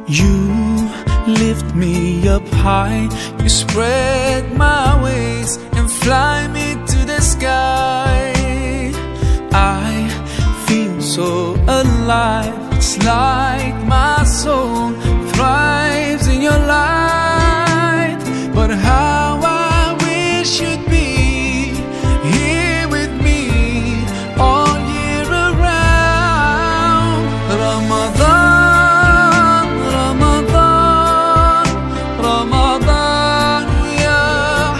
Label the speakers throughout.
Speaker 1: You lift me up high, you spread my wings and fly me to the sky. I feel so alive, it's like my soul thrives in your light. But how I wish you'd be here with me all year around. Ramadan, Ramadan, Ramadan ya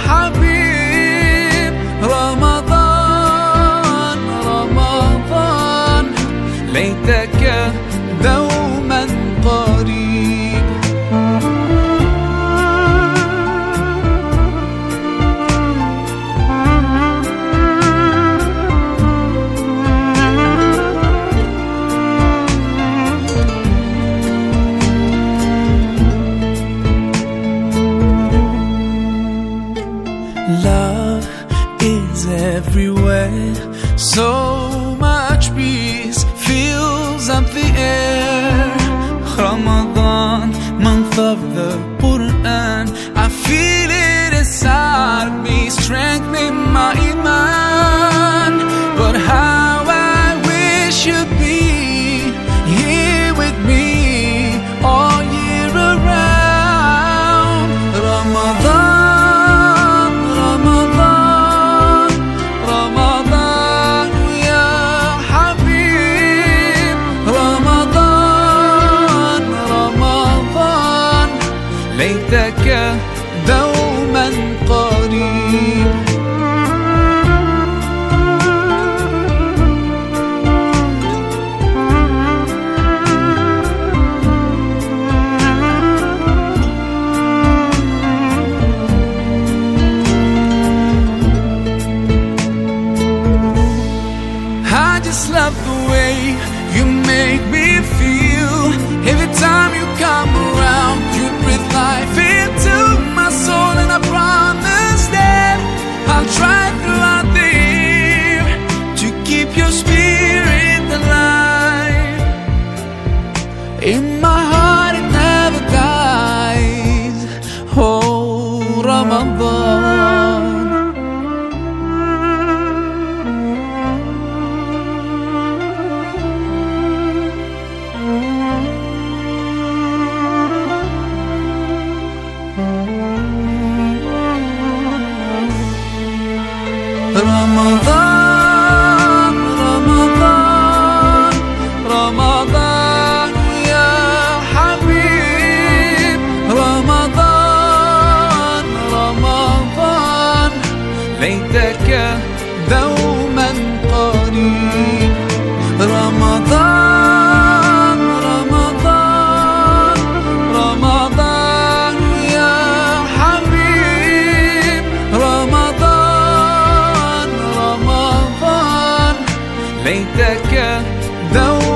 Speaker 1: Habib. Ramadan, Ramadan, ليتك دوما قريب. Love is everywhere, so much peace fills up the air. Ramadan, month of the Quran, I feel it inside me, strengthening my iman. But how I wish you'd be here with me all year around. Ramadan, Ramadan, Ramadan ya Habib. Ramadan, Ramadan, ليتك دوما قريب. I just love the way you make me feel. Every time you come around, you breathe life into my soul. And I promise that I'll try throughout the year to keep your spirit alive. In my heart it never dies. Oh, Ramadan. Ramadan, Ramadan, Ramadan ya Habib. Ramadan, Ramadan, ليتك دوما قريب. رمضان، رمضان، رمضان يا حبيب. رمضان، رمضان، ليتك دوما